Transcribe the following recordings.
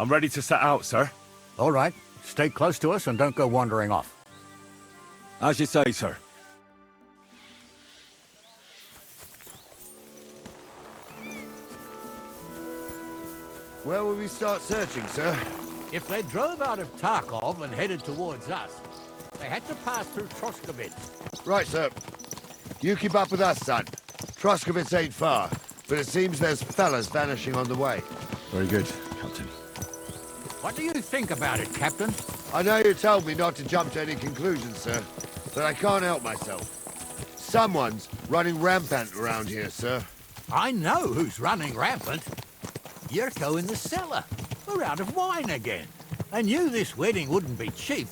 I'm ready to set out, sir. All right. Stay close to us and don't go wandering off. As you say, sir. Where will we start searching, sir? If they drove out of Tarkov and headed towards us, they had to pass through Troskovitz. Right, sir. You keep up with us, son. Troskovitz ain't far, but it seems there's fellas vanishing on the way. Very good, Captain. What do you think about it, Captain? I know you told me not to jump to any conclusions, sir, but I can't help myself. Someone's running rampant around here, sir. I know who's running rampant. Yurko in the cellar. We're out of wine again. I knew this wedding wouldn't be cheap,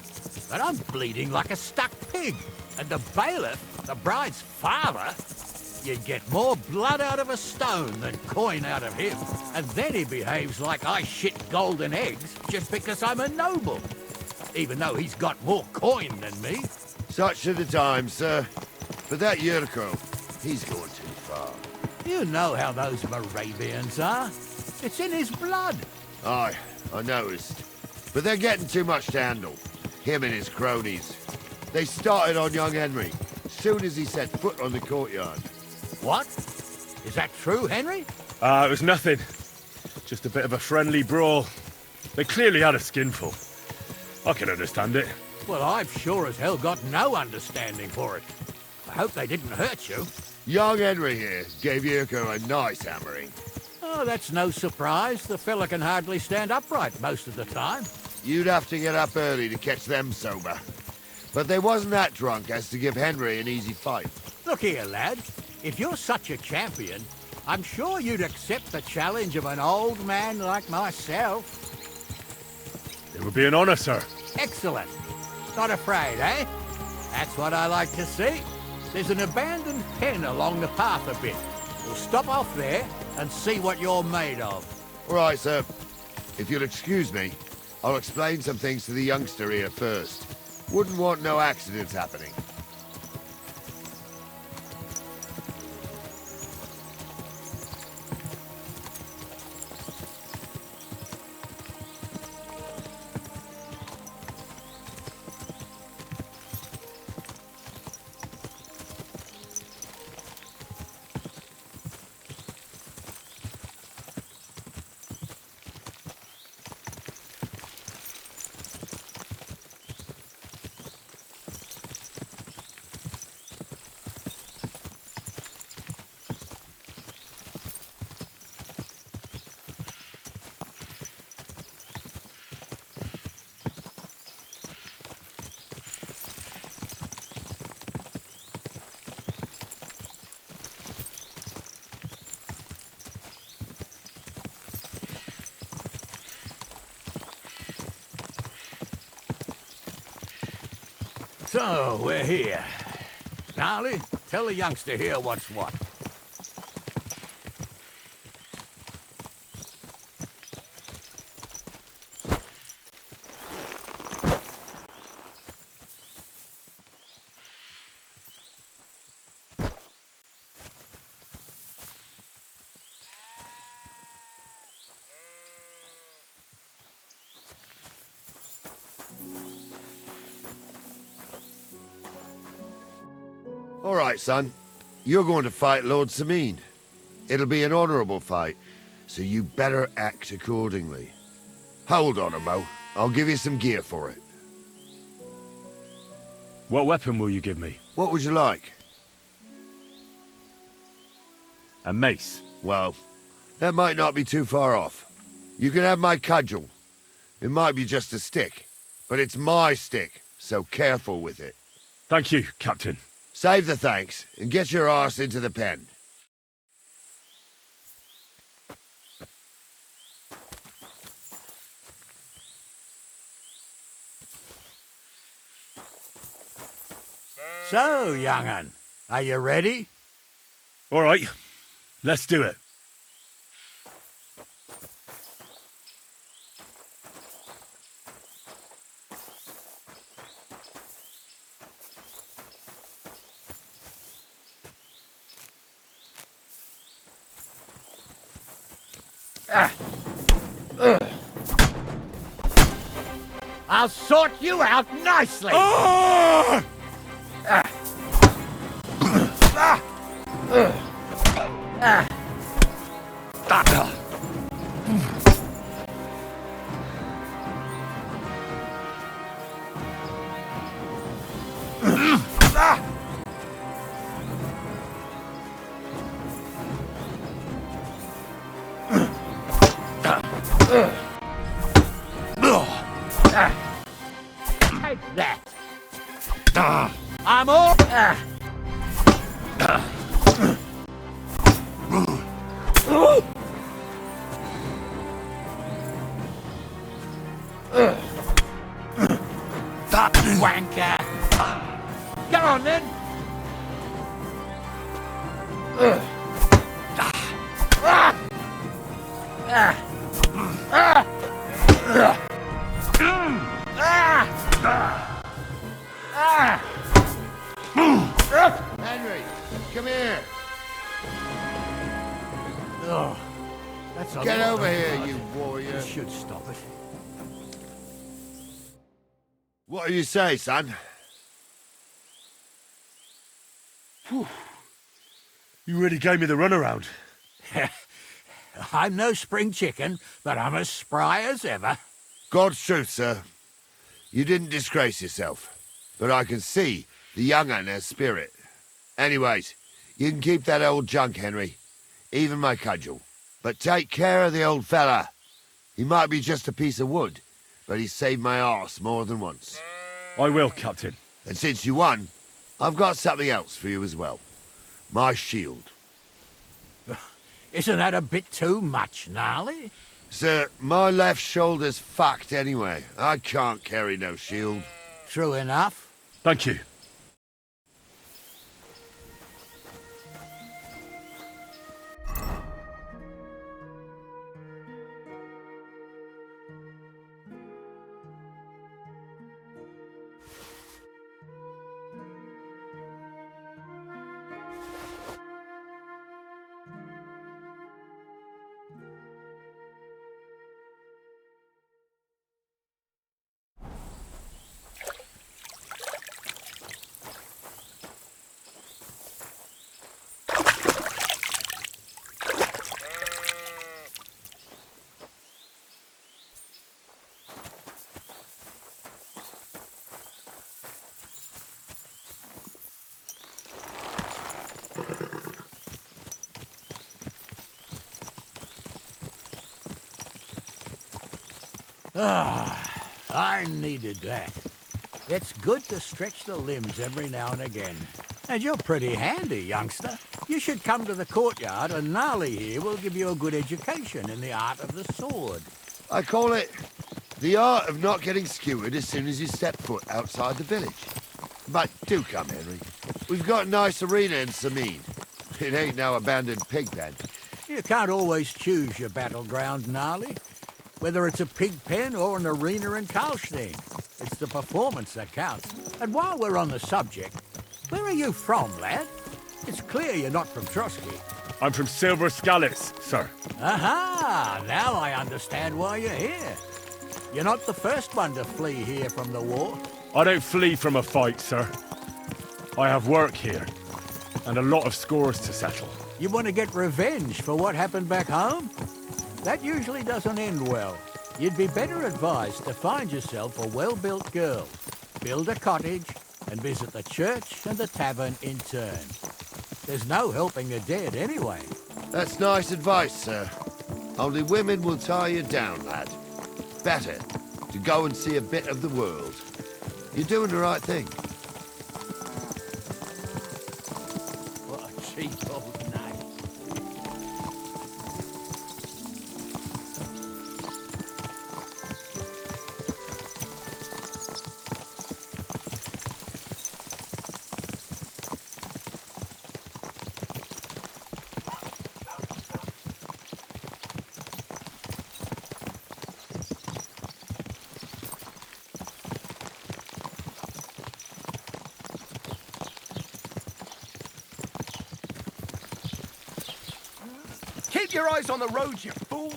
but I'm bleeding like a stuck pig. And the bailiff, the bride's father, you'd get more blood out of a stone than coin out of him. And then he behaves like I shit golden eggs just because I'm a noble. Even though he's got more coin than me. Such are the times, sir. But that Yurko, he's going too far. You know how those Moravians are. It's in his blood. Aye, I noticed. But they're getting too much to handle. Him and his cronies. They started on young Henry, soon as he set foot on the courtyard. What? Is that true, Henry? It was nothing. Just a bit of a friendly brawl. They clearly had a skinful. I can understand it. Well, I've sure as hell got no understanding for it. I hope they didn't hurt you. Young Henry here gave Yurko a nice hammering. Oh, that's no surprise. The fella can hardly stand upright most of the time. You'd have to get up early to catch them sober. But they wasn't that drunk as to give Henry an easy fight. Look here, lad. If you're such a champion, I'm sure you'd accept the challenge of an old man like myself. It would be an honor, sir. Excellent. Not afraid, eh? That's what I like to see. There's an abandoned pen along the path a bit. We'll stop off there and see what you're made of. All right, sir. If you'll excuse me, I'll explain some things to the youngster here first. Wouldn't want no accidents happening. So, we're here. Gnarly, tell the youngster here what's what. All right, son. You're going to fight Lord Sameen. It'll be an honorable fight, so you better act accordingly. Hold on, Mo. I'll give you some gear for it. What weapon will you give me? What would you like? A mace. Well, that might not be too far off. You can have my cudgel. It might be just a stick, but it's my stick, so careful with it. Thank you, Captain. Save the thanks, and get your arse into the pen. So, young'un, are you ready? All right, let's do it. I'll sort you out nicely! Ah! Take that! I'm all... Wanker! Go on then! Henry, come here. Oh, that's a Get lot over of here, blood. you warrior. You should stop it. What do you say, son? You really gave me the runaround. I'm no spring chicken, but I'm as spry as ever. God's truth, sir. You didn't disgrace yourself, but I can see the young un has spirit. Anyways, you can keep that old junk, Henry. Even my cudgel. But take care of the old fella. He might be just a piece of wood, but he saved my arse more than once. I will, Captain. And since you won, I've got something else for you as well. My shield. Isn't that a bit too much, Gnarly? Sir, my left shoulder's fucked anyway. I can't carry no shield. True enough. Thank you. I needed that. It's good to stretch the limbs every now and again. And you're pretty handy, youngster. You should come to the courtyard, and Gnarly here will give you a good education in the art of the sword. I call it the art of not getting skewered as soon as you step foot outside the village. But do come, Henry. We've got a nice arena in Sameen. It ain't no abandoned pig pen. You can't always choose your battleground, Gnarly. Whether it's a pig pen or an arena in Karlstein. It's the performance that counts. And while we're on the subject, where are you from, lad? It's clear you're not from Trotsky. I'm from Silver Scallops, sir. Aha! Now I understand why you're here. You're not the first one to flee here from the war. I don't flee from a fight, sir. I have work here, and a lot of scores to settle. You want to get revenge for what happened back home? That usually doesn't end well. You'd be better advised to find yourself a well-built girl, build a cottage, and visit the church and the tavern in turn. There's no helping the dead anyway. That's nice advice, sir. Only women will tie you down, lad. Better to go and see a bit of the world. You're doing the right thing. What a cheap old name. Keep your eyes on the road, you fool!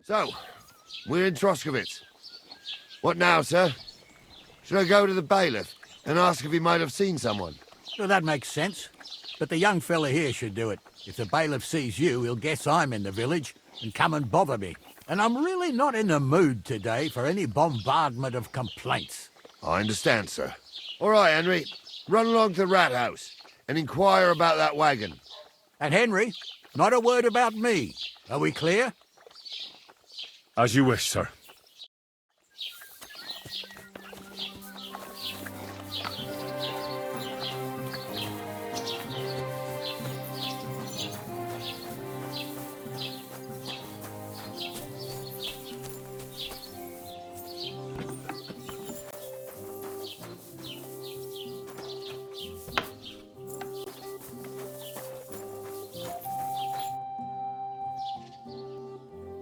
So, we're in Troskovitz. What now, sir? Should I go to the bailiff and ask if he might have seen someone? Well, that makes sense. But the young fella here should do it. If the bailiff sees you, he'll guess I'm in the village and come and bother me. And I'm really not in the mood today for any bombardment of complaints. I understand, sir. All right, Henry. Run along to the rat house and inquire about that wagon. And Henry, not a word about me. Are we clear? As you wish, sir.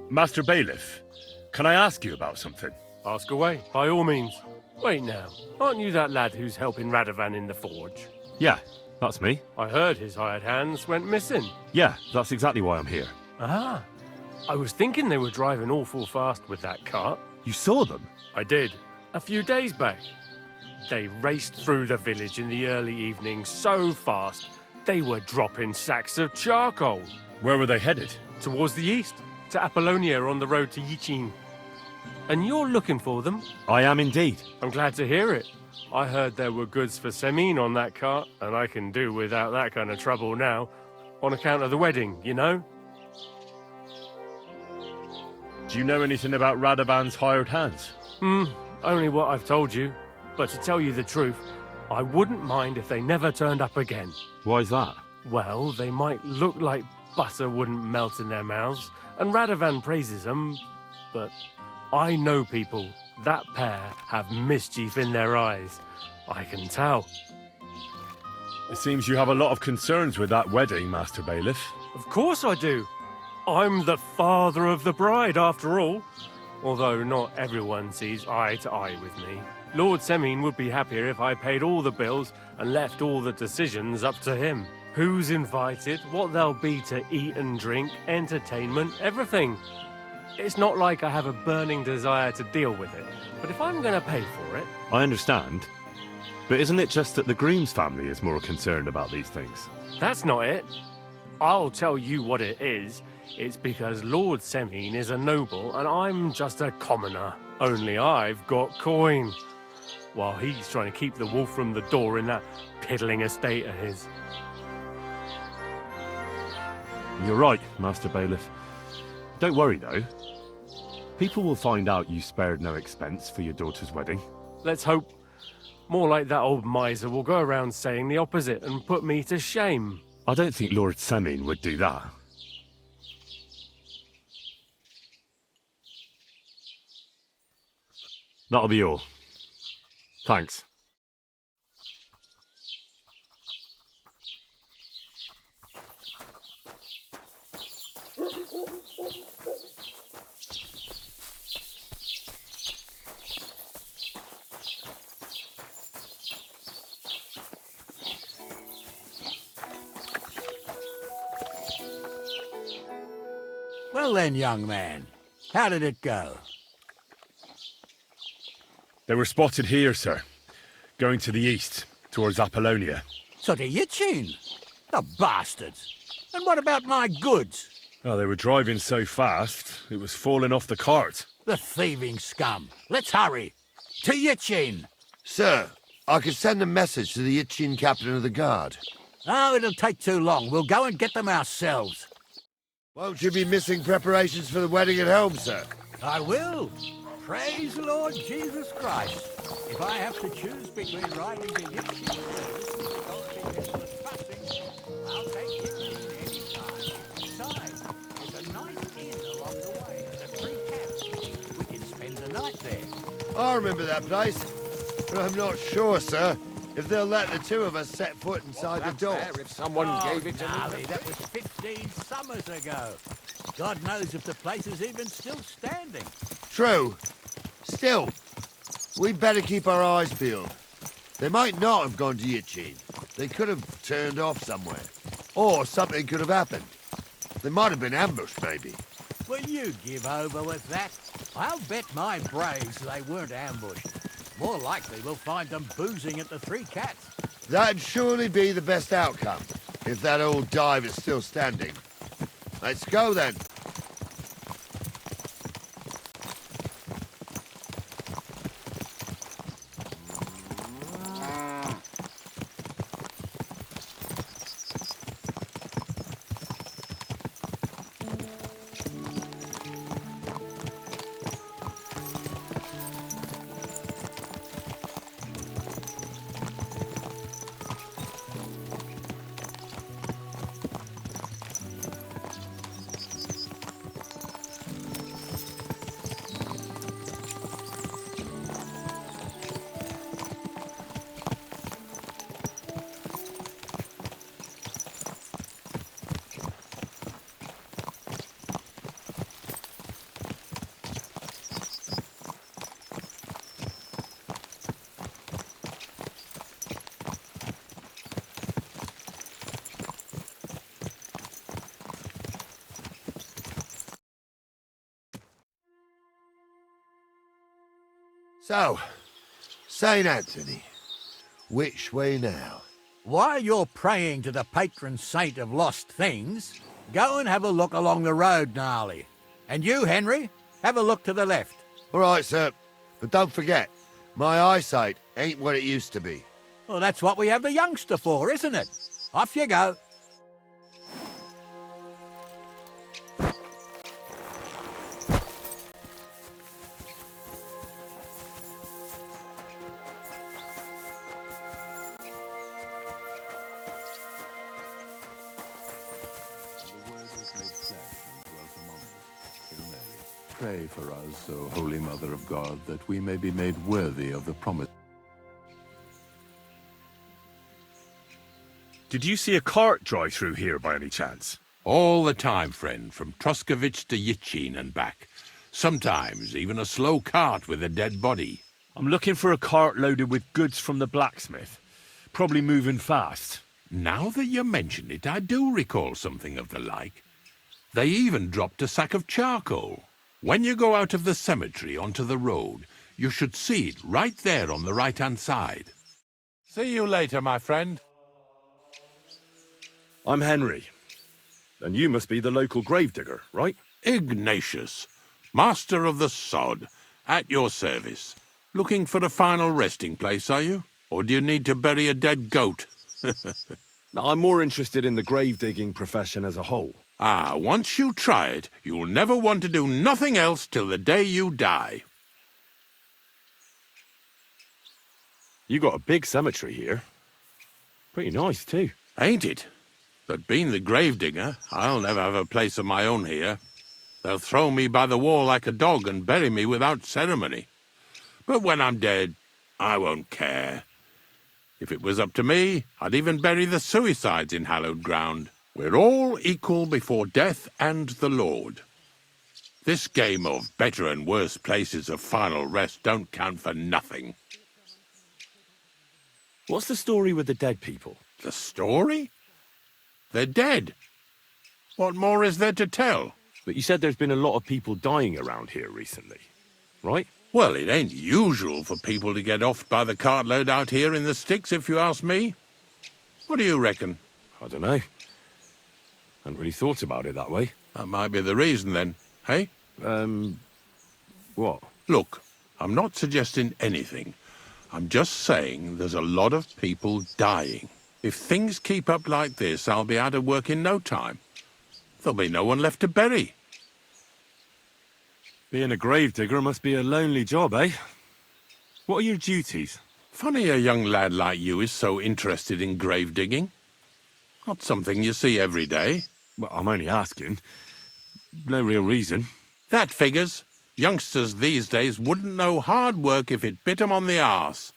Master Bailiff, can I ask you about something? Ask away, by all means. Wait now, aren't you that lad who's helping Radovan in the forge? Yeah, that's me. I heard his hired hands went missing. Yeah, that's exactly why I'm here. Ah, I was thinking they were driving awful fast with that cart. You saw them? I did, a few days back. They raced through the village in the early evening so fast, they were dropping sacks of charcoal. Where were they headed? Towards the east, to Apollonia on the road to Yichin. And you're looking for them? I am indeed. I'm glad to hear it. I heard there were goods for Semin on that cart, and I can do without that kind of trouble now, on account of the wedding, you know? Do you know anything about Radovan's hired hands? Only what I've told you. But to tell you the truth, I wouldn't mind if they never turned up again. Why's that? Well, they might look like butter wouldn't melt in their mouths, and Radovan praises them, but I know people. That pair have mischief in their eyes. I can tell. It seems you have a lot of concerns with that wedding, Master Bailiff. Of course I do. I'm the father of the bride, after all. Although not everyone sees eye to eye with me. Lord Semin would be happier if I paid all the bills and left all the decisions up to him. Who's invited, what there'll be to eat and drink, entertainment, everything. It's not like I have a burning desire to deal with it, but if I'm going to pay for it... I understand. But isn't it just that the groom's family is more concerned about these things? That's not it. I'll tell you what it is. It's because Lord Semin is a noble and I'm just a commoner. Only I've got coin. While he's trying to keep the wolf from the door in that piddling estate of his. You're right, Master Bailiff. Don't worry, though. People will find out you spared no expense for your daughter's wedding. Let's hope. More like that old miser will go around saying the opposite and put me to shame. I don't think Lord Semin would do that. That'll be all. Thanks. Well then, young man, how did it go? They were spotted here, sir. Going to the east, towards Apollonia. So to Yichin? The bastards! And what about my goods? Oh, they were driving so fast, it was falling off the cart. The thieving scum! Let's hurry! To Yichin! Sir, I could send a message to the Itchin captain of the guard. Oh, it'll take too long. We'll go and get them ourselves. Won't you be missing preparations for the wedding at home, sir? I will. Praise the Lord Jesus Christ. If I have to choose between riding to Yichin or listening to God's fussing, I'll take Yichin any time. Besides, there's a nice inn along the way and a free camp. We can spend the night there. I remember that place, but I'm not sure, sir, if they'll let the two of us set foot inside the door. If someone gave it to Gnarly, me. that was 15 summers ago. God knows if the place is even still standing. True. Still, we'd better keep our eyes peeled. They might not have gone to Yichin. They could have turned off somewhere. Or something could have happened. They might have been ambushed, maybe. Will you give over with that? I'll bet my braves they weren't ambushed. More likely we'll find them boozing at the Three Cats. That'd surely be the best outcome, if that old dive is still standing. Let's go then. So, St. Anthony, which way now? While you're praying to the patron saint of lost things, go and have a look along the road, Gnarly. And you, Henry, have a look to the left. All right, sir. But don't forget, my eyesight ain't what it used to be. Well, that's what we have the youngster for, isn't it? Off you go. Pray for us, O Holy Mother of God, that we may be made worthy of the promise. Did you see a cart drive through here by any chance? All the time, friend, from Truskovich to Yitchin and back. Sometimes even a slow cart with a dead body. I'm looking for a cart loaded with goods from the blacksmith. Probably moving fast. Now that you mention it, I do recall something of the like. They even dropped a sack of charcoal. When you go out of the cemetery onto the road, you should see it right there on the right-hand side. See you later, my friend. I'm Henry. And you must be the local gravedigger, right? Ignatius, master of the sod, at your service. Looking for a final resting place, are you? Or do you need to bury a dead goat? Now, I'm more interested in the grave digging profession as a whole. Ah, once you try it, you'll never want to do nothing else till the day you die. You got a big cemetery here. Pretty nice, too. Ain't it? But being the gravedigger, I'll never have a place of my own here. They'll throw me by the wall like a dog and bury me without ceremony. But when I'm dead, I won't care. If it was up to me, I'd even bury the suicides in hallowed ground. We're all equal before death and the Lord. This game of better and worse places of final rest don't count for nothing. What's the story with the dead people? The story? They're dead. What more is there to tell? But you said there's been a lot of people dying around here recently, right? Well, it ain't usual for people to get offed by the cartload out here in the sticks, if you ask me. What do you reckon? I don't know. Hadn't really thought about it that way. That might be the reason, then, hey? What? Look, I'm not suggesting anything. I'm just saying there's a lot of people dying. If things keep up like this, I'll be out of work in no time. There'll be no one left to bury. Being a gravedigger must be a lonely job, eh? What are your duties? Funny a young lad like you is so interested in grave digging. Not something you see every day. Well, I'm only asking. No real reason. That figures. Youngsters these days wouldn't know hard work if it bit 'em on the arse.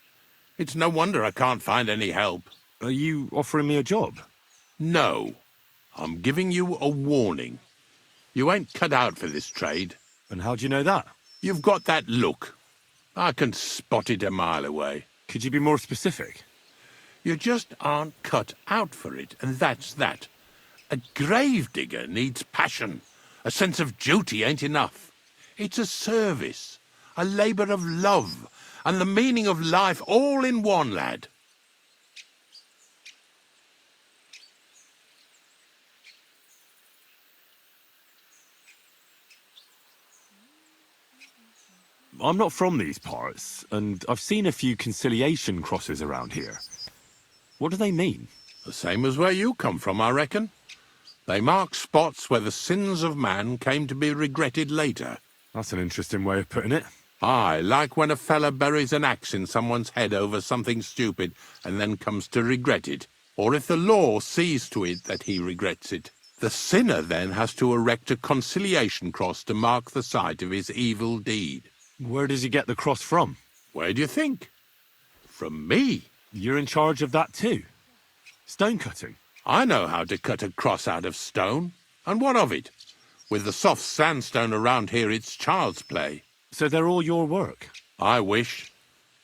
It's no wonder I can't find any help. Are you offering me a job? No. I'm giving you a warning. You ain't cut out for this trade. And how do you know that? You've got that look. I can spot it a mile away. Could you be more specific? You just aren't cut out for it, and that's that. A gravedigger needs passion, A sense of duty ain't enough. It's a service, a labour of love, and the meaning of life all in one, lad. I'm not from these parts, and I've seen a few conciliation crosses around here. What do they mean? The same as where you come from, I reckon. They mark spots where the sins of man came to be regretted later. That's an interesting way of putting it. Aye, like when a fella buries an axe in someone's head over something stupid and then comes to regret it. Or if the law sees to it that he regrets it. The sinner then has to erect a conciliation cross to mark the site of his evil deed. Where does he get the cross from? Where do you think? From me. You're in charge of that too? Stone cutting? I know how to cut a cross out of stone. And what of it? With the soft sandstone around here, it's child's play. So they're all your work? I wish.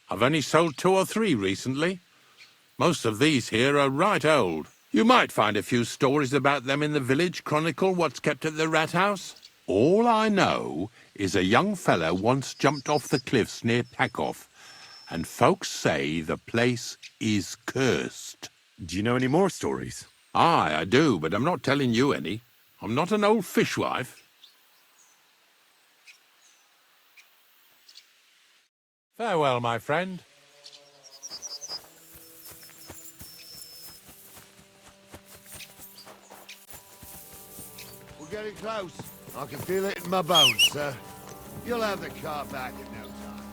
I've only sold 2 or 3 recently. Most of these here are right old. You might find a few stories about them in the village chronicle what's kept at the rat house. All I know is a young fella once jumped off the cliffs near Packoff, and folks say the place is cursed. Do you know any more stories? Aye, I do, but I'm not telling you any. I'm not an old fishwife. Farewell, my friend. We're getting close. I can feel it in my bones, sir. You'll have the car back in no time.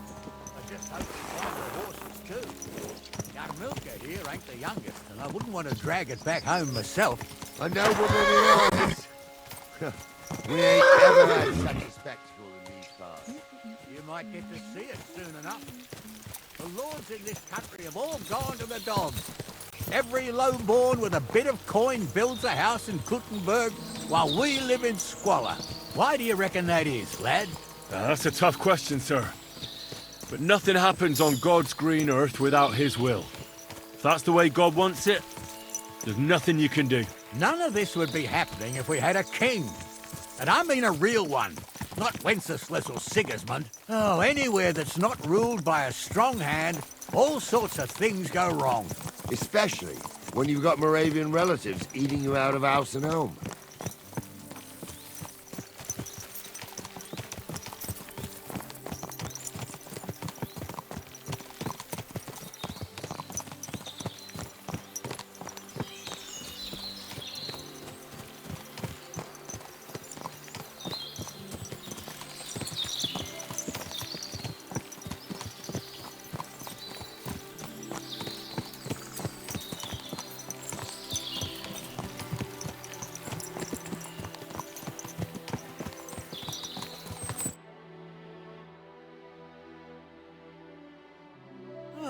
I just hope we find the horses too. Young Milker here ain't the youngest, and I wouldn't want to drag it back home myself. A nobleman in arms. We ain't ever had such a spectacle in these parts. You might get to see it soon enough. The lords in this country have all gone to the dogs. Every lowborn with a bit of coin builds a house in Gutenberg, while we live in squalor. Why do you reckon that is, lad? That's a tough question, sir. But nothing happens on God's green earth without his will. If that's the way God wants it, there's nothing you can do. None of this would be happening if we had a king. And I mean a real one, not Wenceslas or Sigismund. Oh, anywhere that's not ruled by a strong hand, all sorts of things go wrong. Especially when you've got Moravian relatives eating you out of house and home.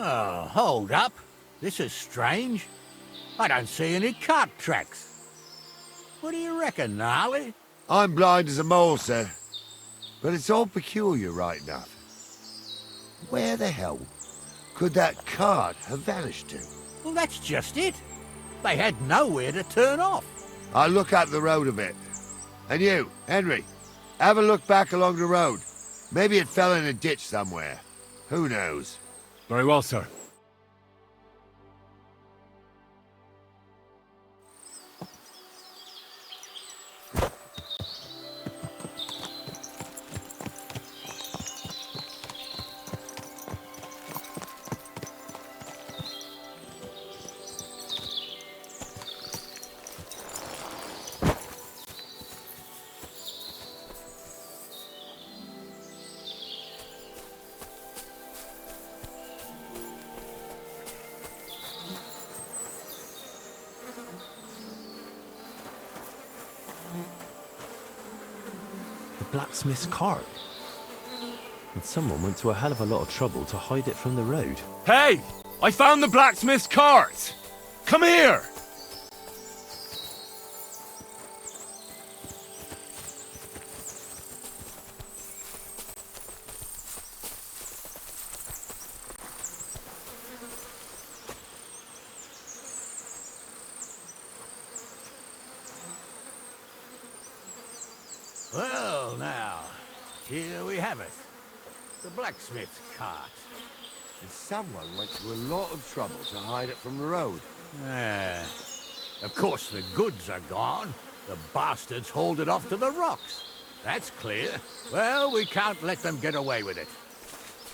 Oh, hold up. This is strange. I don't see any cart tracks. What do you reckon, Gnarly? I'm blind as a mole, sir. But it's all peculiar right enough. Where the hell could that cart have vanished to? Well, that's just it. They had nowhere to turn off. I'll look up the road a bit. And you, Henry, have a look back along the road. Maybe it fell in a ditch somewhere. Who knows? Very well, sir. Blacksmith's cart. And someone went to a hell of a lot of trouble to hide it from the road. Hey! I found the blacksmith's cart! Come here! here we have it. The blacksmith's cart. And someone went to a lot of trouble to hide it from the road. Ah. Of course the goods are gone. The bastards hauled it off to the rocks. That's clear. Well, we can't let them get away with it.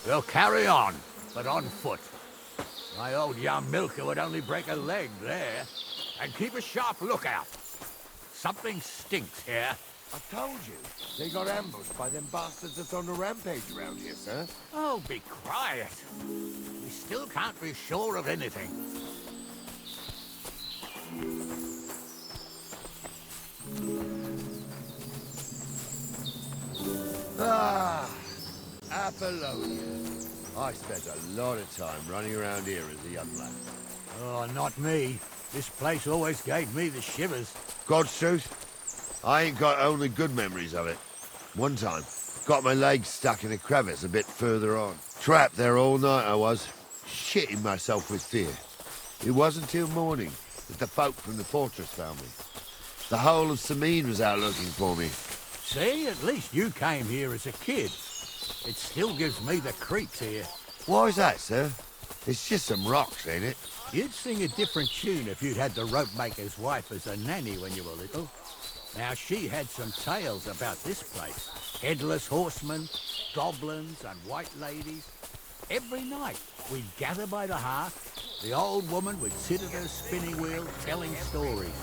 We'll carry on, but on foot. My old young milker would only break a leg there. And keep a sharp lookout. Something stinks here. I told you, they got ambushed by them bastards that's on the rampage around here, sir. Oh, be quiet. We still can't be sure of anything. Ah, Apollonia. I spent a lot of time running around here as a young lad. Oh, not me. This place always gave me the shivers. God's truth, I ain't got only good memories of it. One time, got my leg stuck in a crevice a bit further on. Trapped there all night I was, shitting myself with fear. It wasn't till morning that the folk from the fortress found me. The whole of Sameen was out looking for me. See, at least you came here as a kid. It still gives me the creeps here. Why's that, sir? It's just some rocks, ain't it? You'd sing a different tune if you'd had the rope maker's wife as a nanny when you were little. Now, she had some tales about this place. Headless horsemen, goblins and white ladies. Every night, we'd gather by the hearth. The old woman would sit at her spinning wheel telling stories.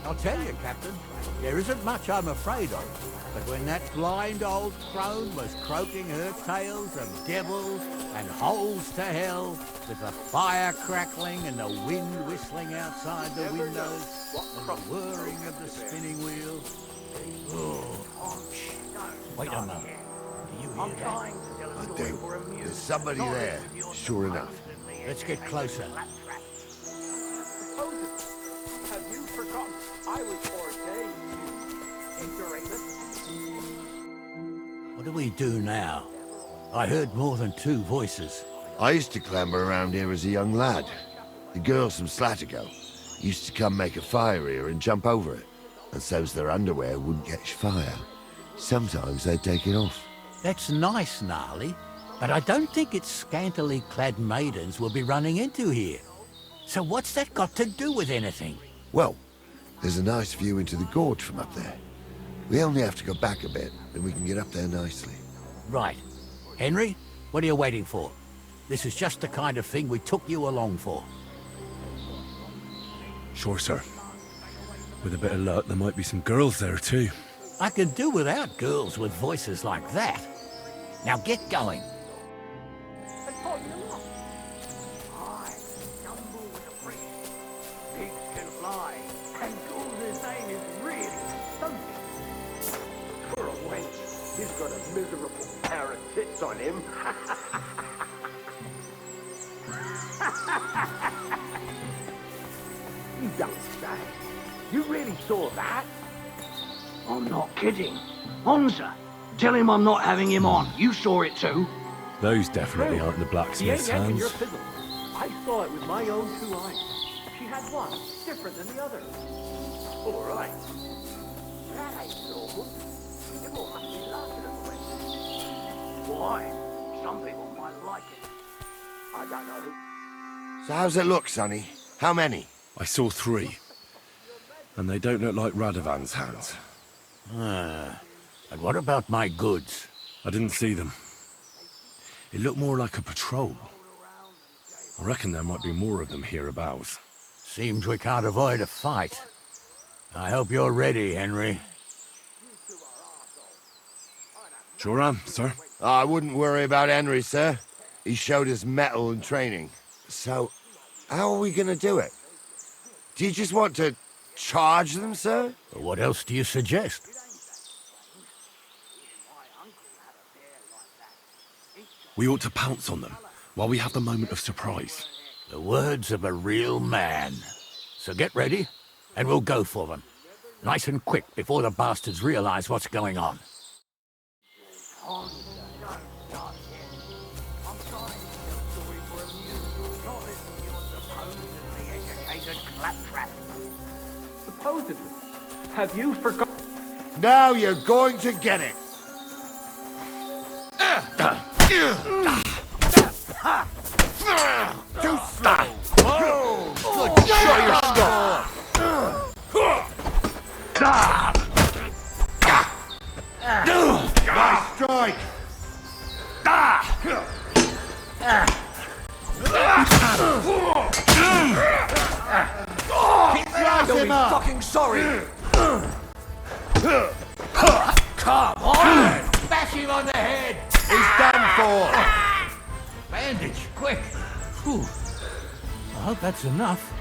I'll tell you, Captain, there isn't much I'm afraid of. But when that blind old crone was croaking her tales of devils and holes to hell, with the fire crackling and the wind whistling outside the windows, and the whirring of the spinning wheel... Oh, wait a moment. Do you hear that? I do. There's somebody there, sure enough. Let's get closer. Have you forgotten I was ordained to ignorate? What do we do now? I heard more than two voices. I used to clamber around here as a young lad. The girls from Slatigo used to come make a fire here and jump over it, and so's their underwear wouldn't catch fire. Sometimes they'd take it off. That's nice, Gnarly, but I don't think it's scantily clad maidens we'll be running into here. So what's that got to do with anything? Well, there's a nice view into the gorge from up there. We only have to go back a bit, and we can get up there nicely. Right. Henry, what are you waiting for? This is just the kind of thing we took you along for. Sure, sir. With a bit of luck, there might be some girls there, too. I could do without girls with voices like that. Now get going. I stumble with a priest. Pigs can fly, and Gul's name is really stunted. For a wench, he's got a miserable pair of tits on him. You don't say. You really saw that? I'm not kidding. Honza, tell him I'm not having him on. You saw it too. Those definitely aren't the blacksmith's hands. Your fiddle. I saw it with my own two eyes. She had one different than the other. All right. That ain't normal. You all must be laughing at the way. Why? Some people might like it. I don't know. So how's it look, Sonny? How many? I saw 3. And they don't look like Radovan's hands. And what about my goods? I didn't see them. It looked more like a patrol. I reckon there might be more of them hereabouts. Seems we can't avoid a fight. I hope you're ready, Henry. Sure am, sir. I wouldn't worry about Henry, sir. He showed us mettle and training. So, how are we gonna do it? Do you just want to charge them, sir? What else do you suggest? We ought to pounce on them while we have the moment of surprise. The words of a real man. So get ready, and we'll go for them. Nice and quick before the bastards realize what's going on. I'm trying to tell a story for amusement, not listen to your supposedly educated claptrap. Supposedly? Have you forgotten? Now you're going to get it. Too slow! Whoa! Good shot! Nice strike! You'll be fucking sorry! Come on! Bash him on the head! He's done for! Bandage, quick! Whew. I hope that's enough.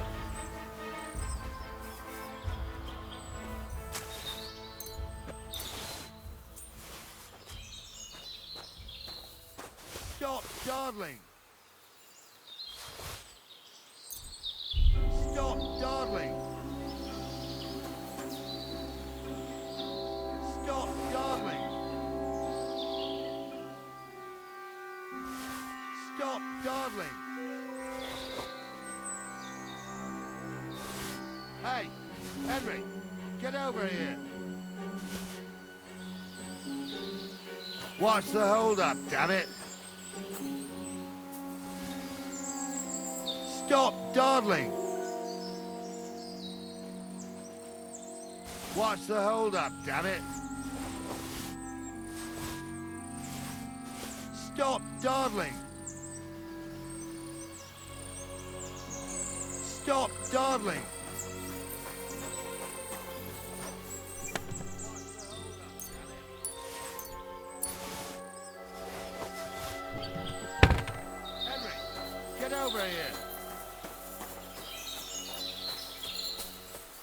Stop dawdling! Stop dawdling! Stop dawdling! Stop dawdling! Hey, Henry, get over here! What's the hold up, damn it? Stop dawdling! What's the hold up, damn it? Stop dawdling! Stop dawdling! Henry, get over here!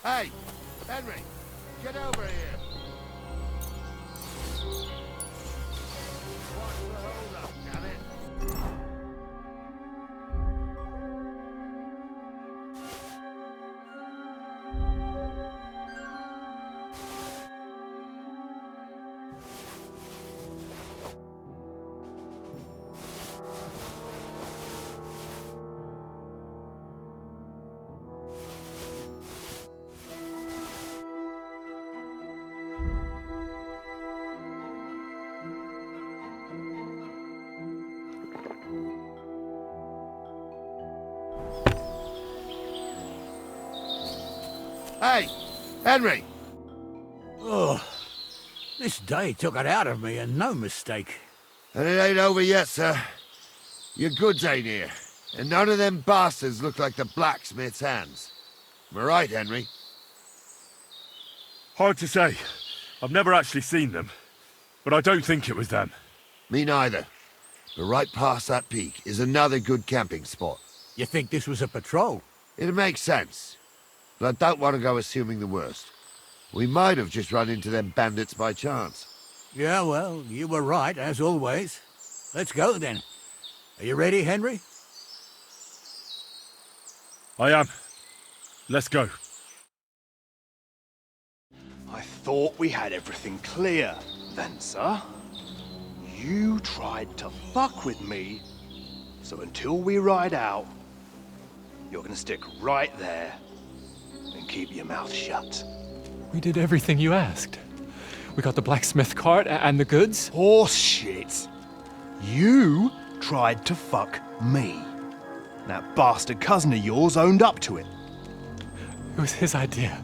Hey, Henry, get over here! What's the hold up, damn it? Hey, Henry! Oh, this day took it out of me, and no mistake. And it ain't over yet, sir. Your goods ain't here, and none of them bastards look like the blacksmith's hands. Am I right, Henry? Hard to say. I've never actually seen them. But I don't think it was them. Me neither. But right past that peak is another good camping spot. You think this was a patrol? It makes sense. But I don't want to go assuming the worst. We might have just run into them bandits by chance. Yeah, well, you were right, as always. Let's go, then. Are you ready, Henry? I am. Let's go. I thought we had everything clear, then, sir. You tried to fuck with me, so until we ride out, you're gonna stick right there and keep your mouth shut. We did everything you asked. We got the blacksmith cart and the goods. Horse shit. You tried to fuck me. That bastard cousin of yours owned up to it. It was his idea.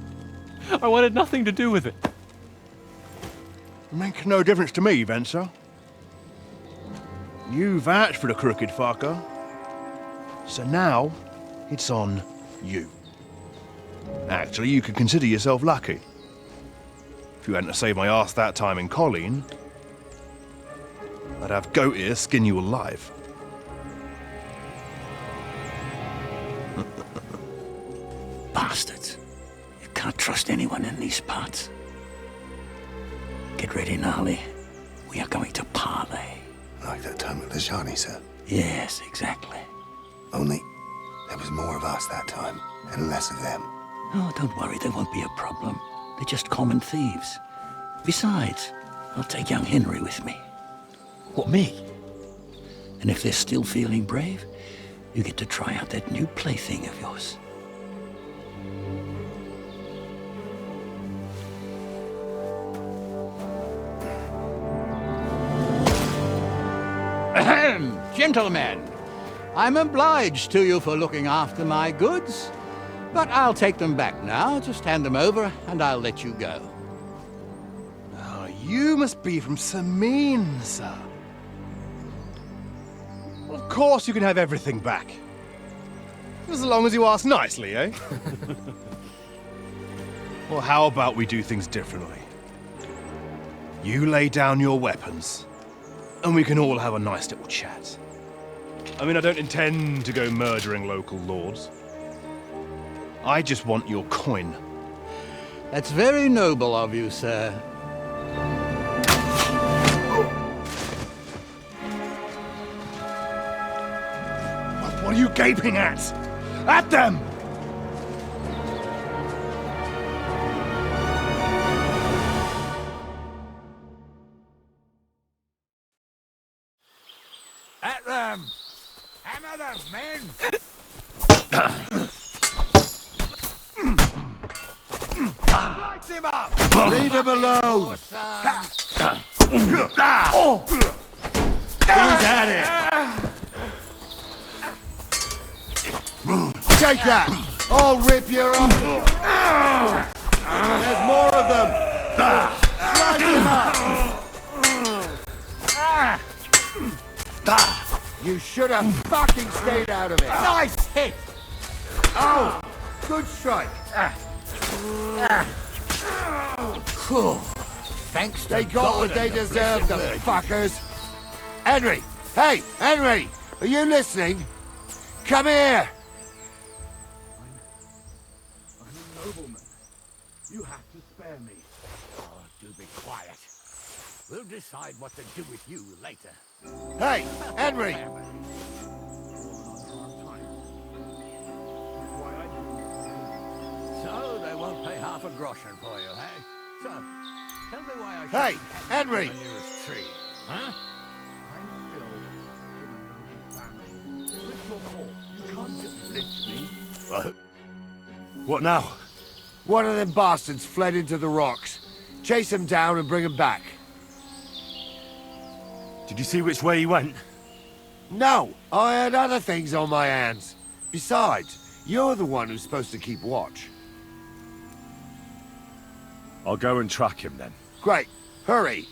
I wanted nothing to do with it. Make no difference to me, Venser. You vouched for the crooked fucker. So now, it's on you. Actually, you could consider yourself lucky. If you hadn't saved my ass that time in Colleen, I'd have goat ear skin you alive. Bastards. You can't trust anyone in these parts. Get ready, Gnarly. We are going to parley. Like that time at the Shani, sir? Yes, exactly. Only there was more of us that time, and less of them. Oh, don't worry, there won't be a problem. They're just common thieves. Besides, I'll take young Henry with me. What, me? And if they're still feeling brave, you get to try out that new plaything of yours. Ahem, gentlemen, I'm obliged to you for looking after my goods, but I'll take them back now. Just hand them over, and I'll let you go. Oh, you must be from Samin, sir. Well, of course you can have everything back. As long as you ask nicely, eh? Well, how about we do things differently? You lay down your weapons, and we can all have a nice little chat. I mean, I don't intend to go murdering local lords. I just want your coin. That's very noble of you, sir. What are you gaping at? At them! At them! Hammer them, men! Light him up! Leave him alone! Who's at it? Take that! I'll rip you up! There's more of them! Drag him up! You should have fucking stayed out of it! Nice hit! Oh! Good strike! Thanks to They got God what they and the deserved, the blessed fuckers! Henry! Hey, Henry! Are you listening? Come here! I'm a nobleman. You have to spare me. Oh, do be quiet. We'll decide what to do with you later. Hey, Henry! So they won't pay half a groschen for you, eh? So, tell me why I Hey, shouldn't have Henry! you on the nearest tree, huh? I'm still in a noble family. With your call, you can't just lynch me. What now? One of them bastards fled into the rocks. Chase him down and bring him back. Did you see which way he went? No, I had other things on my hands. Besides, you're the one who's supposed to keep watch. I'll go and track him then. Great. Hurry.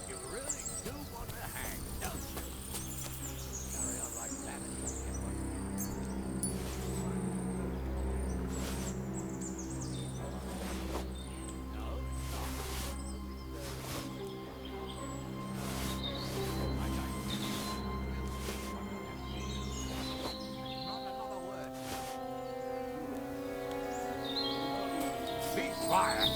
You really do want to hang, don't you? Carry on like that and you'll get what Not another word. Be quiet.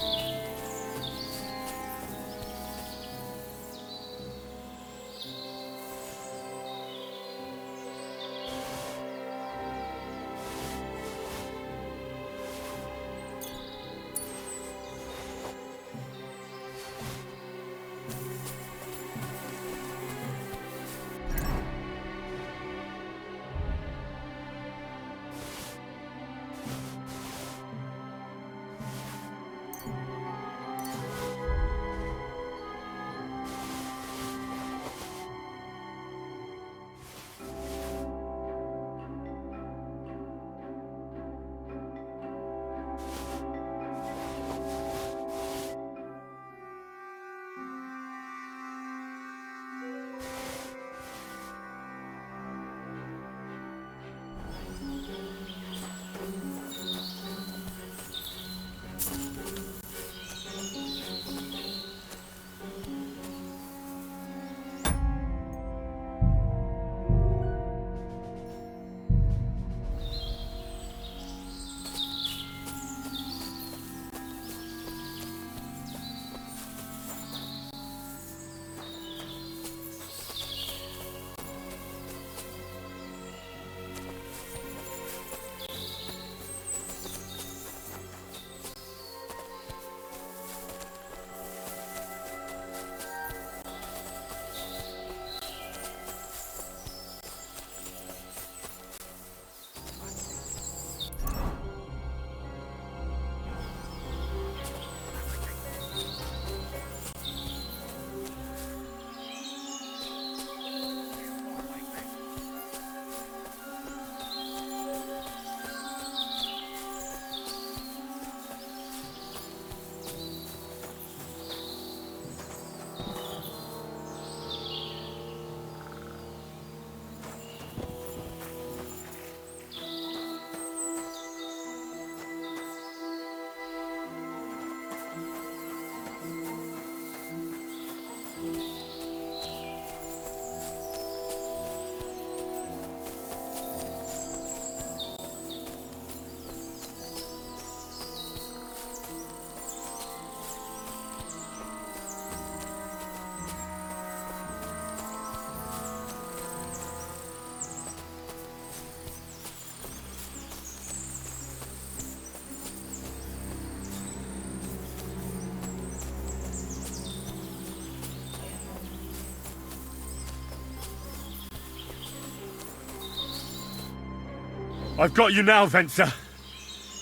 I've got you now, Venser.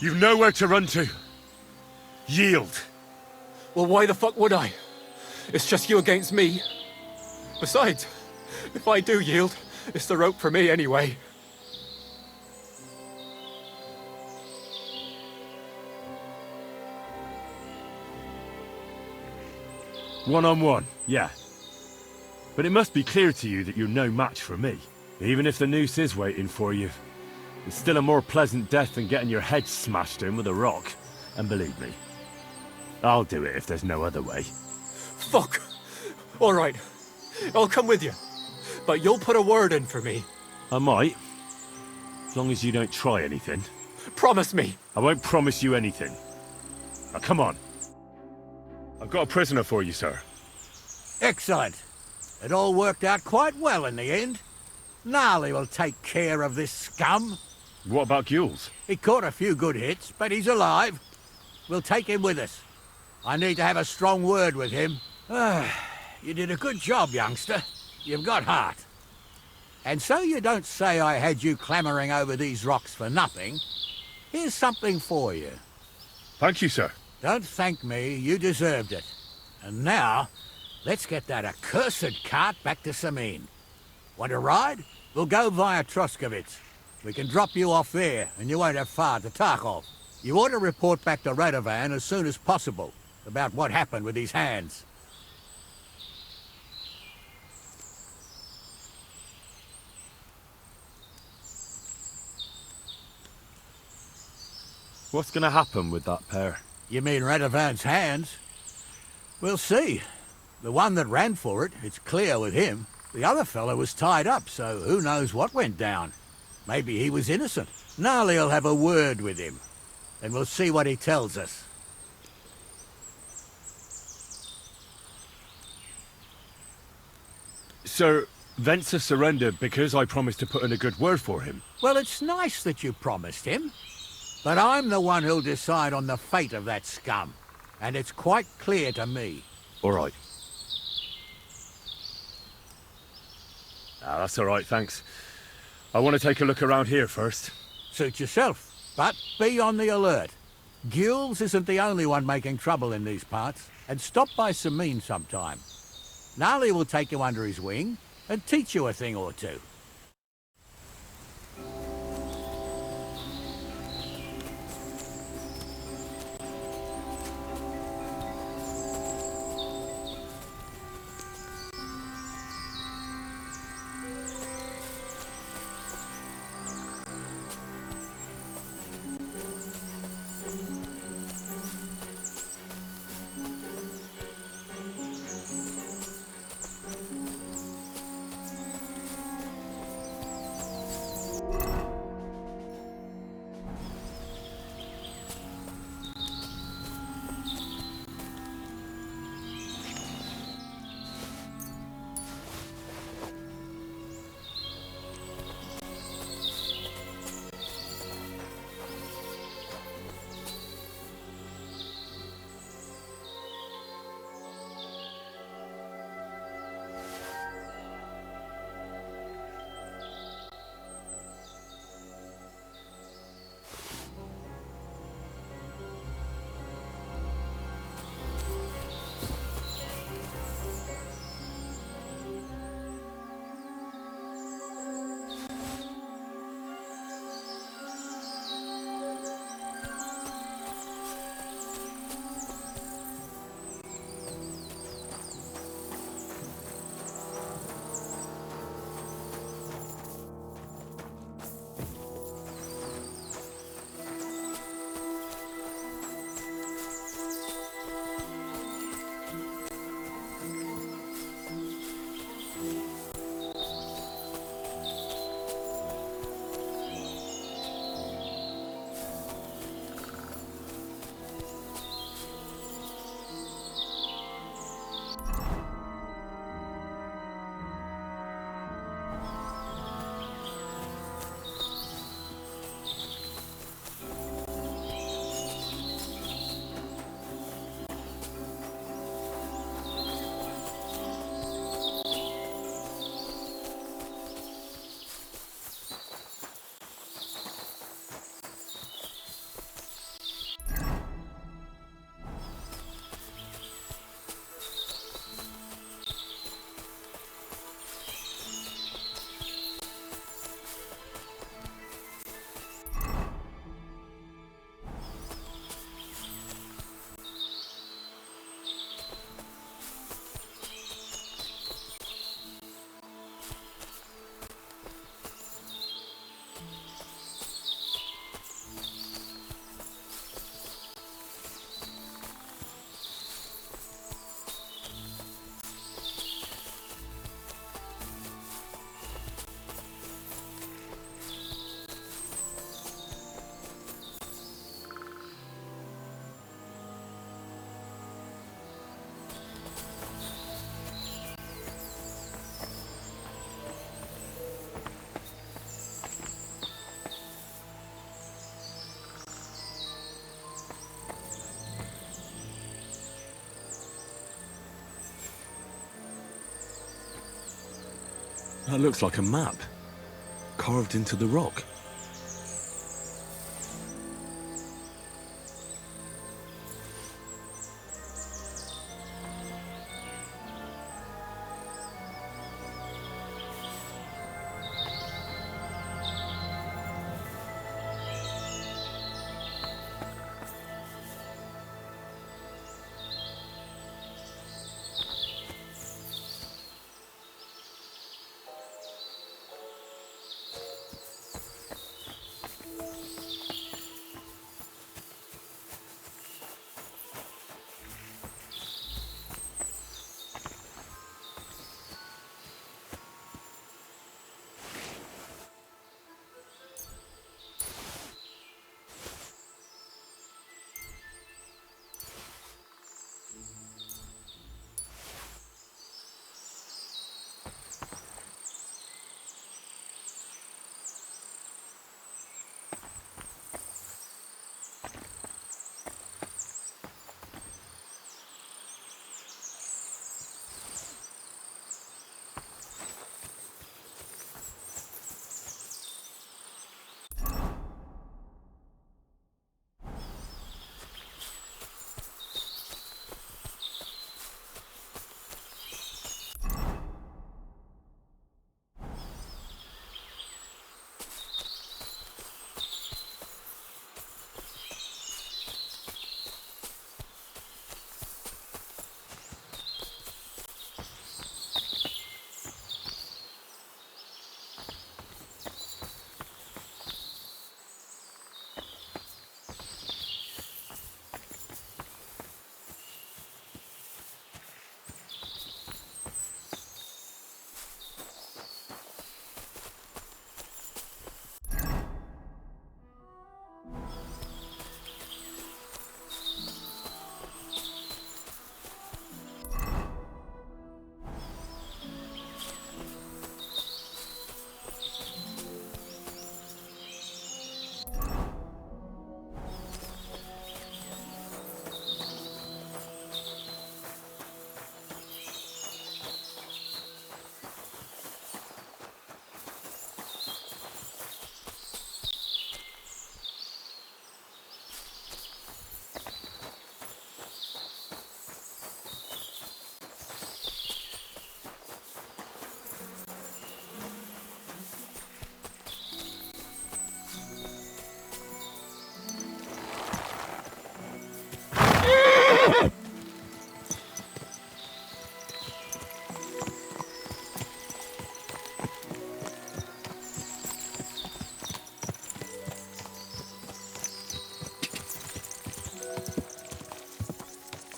You've nowhere to run to. Yield. Well, why the fuck would I? It's just you against me. Besides, if I do yield, it's the rope for me anyway. One-on-one, yeah. But it must be clear to you that you're no match for me. Even if the noose is waiting for you, it's still a more pleasant death than getting your head smashed in with a rock. And believe me, I'll do it if there's no other way. Fuck! Alright, I'll come with you. But you'll put a word in for me. I might. As long as you don't try anything. Promise me! I won't promise you anything. Now come on. I've got a prisoner for you, sir. Excellent. It all worked out quite well in the end. Gnarly will take care of this scum. What about Gules? He caught a few good hits, but he's alive. We'll take him with us. I need to have a strong word with him. You did a good job, youngster. You've got heart. And so you don't say I had you clambering over these rocks for nothing. Here's something for you. Thank you, sir. Don't thank me, you deserved it. And now, let's get that accursed cart back to Samin. Want to ride? We'll go via Troskovitz. We can drop you off there, and you won't have far to Tarkov. You ought to report back to Radovan as soon as possible about what happened with his hands. What's going to happen with that pair? You mean Radovan's hands? We'll see. The one that ran for it, it's clear with him. The other fellow was tied up, so who knows what went down. Maybe he was innocent. Gnarly'll have a word with him, and we'll see what he tells us. Sir, Venser surrendered because I promised to put in a good word for him. Well, it's nice that you promised him. But I'm the one who'll decide on the fate of that scum. And it's quite clear to me. All right. That's all right, thanks. I want to take a look around here first. Suit yourself, but be on the alert. Gules isn't the only one making trouble in these parts, and stop by Samin sometime. Gnarly will take you under his wing and teach you a thing or two. That looks like a map, carved into the rock.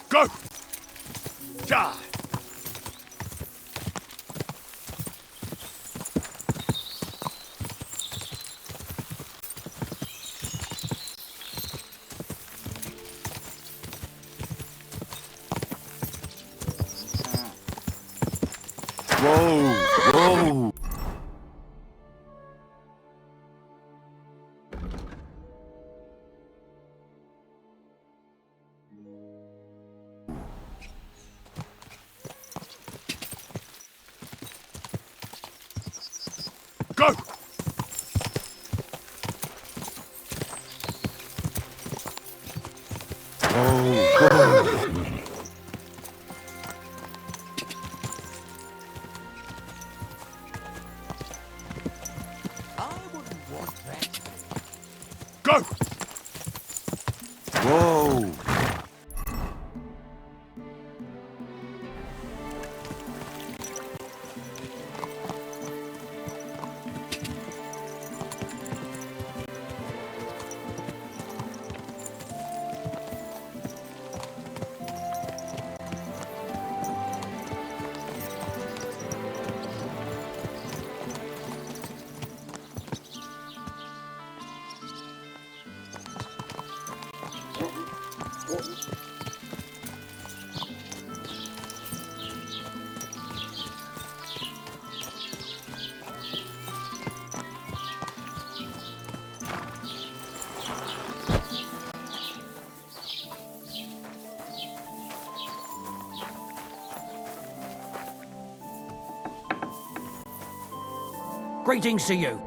Go! Die! Whoa! Whoa! Go! I wouldn't want that. Go! Whoa! Greetings to you.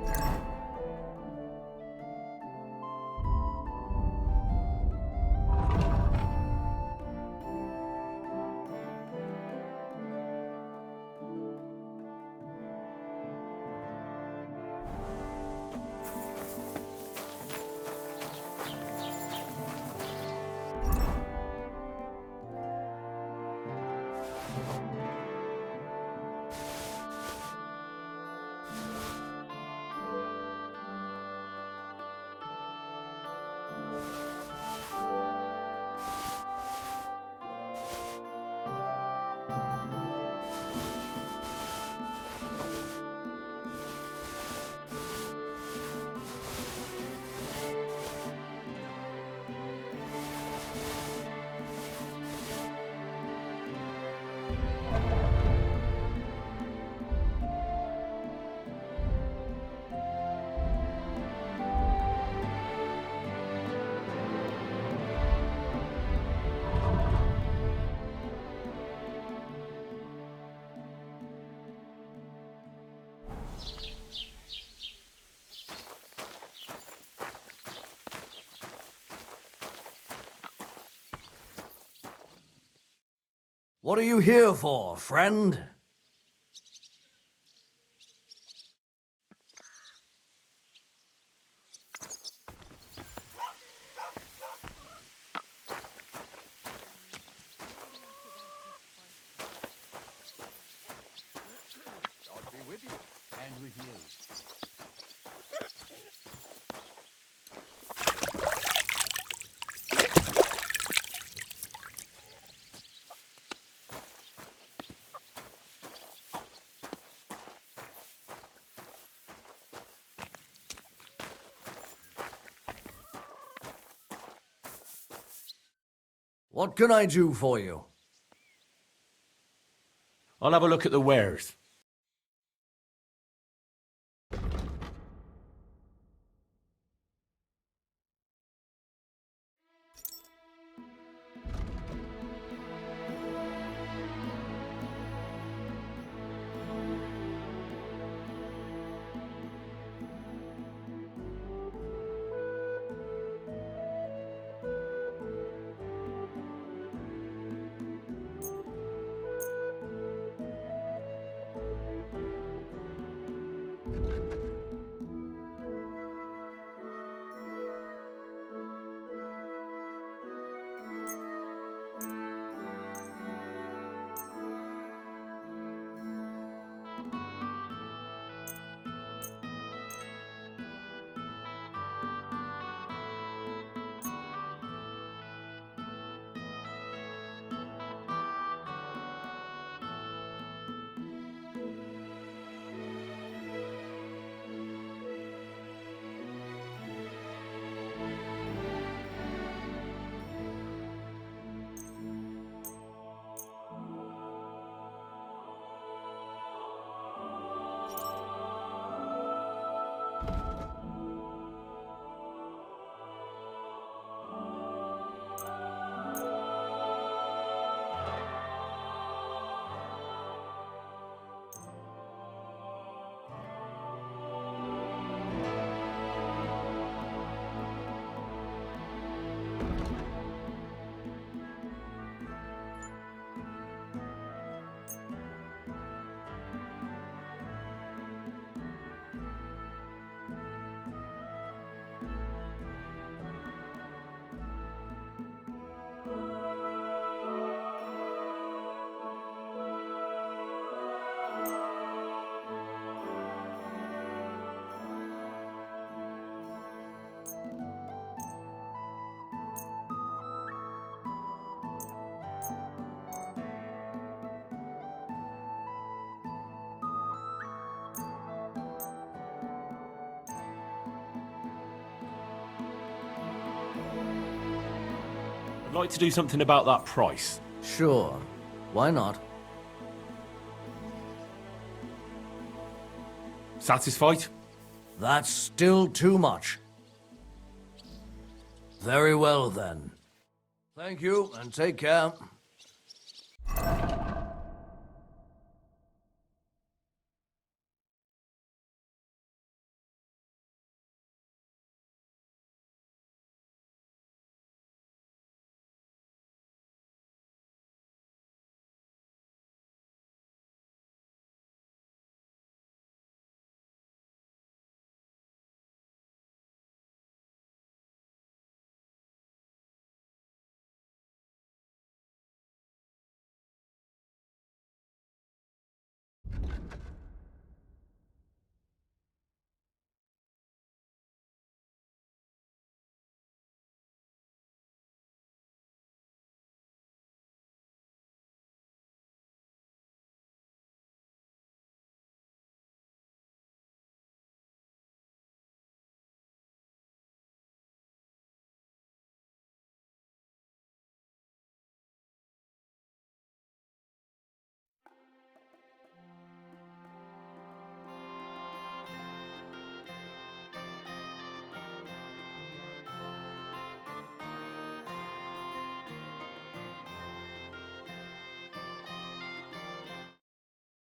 What are you here for, friend? God be with you, and with you. What can I do for you? I'll have a look at the wares. I'd like to do something about that price. Sure. Why not? Satisfied? That's still too much. Very well, then. Thank you, and take care.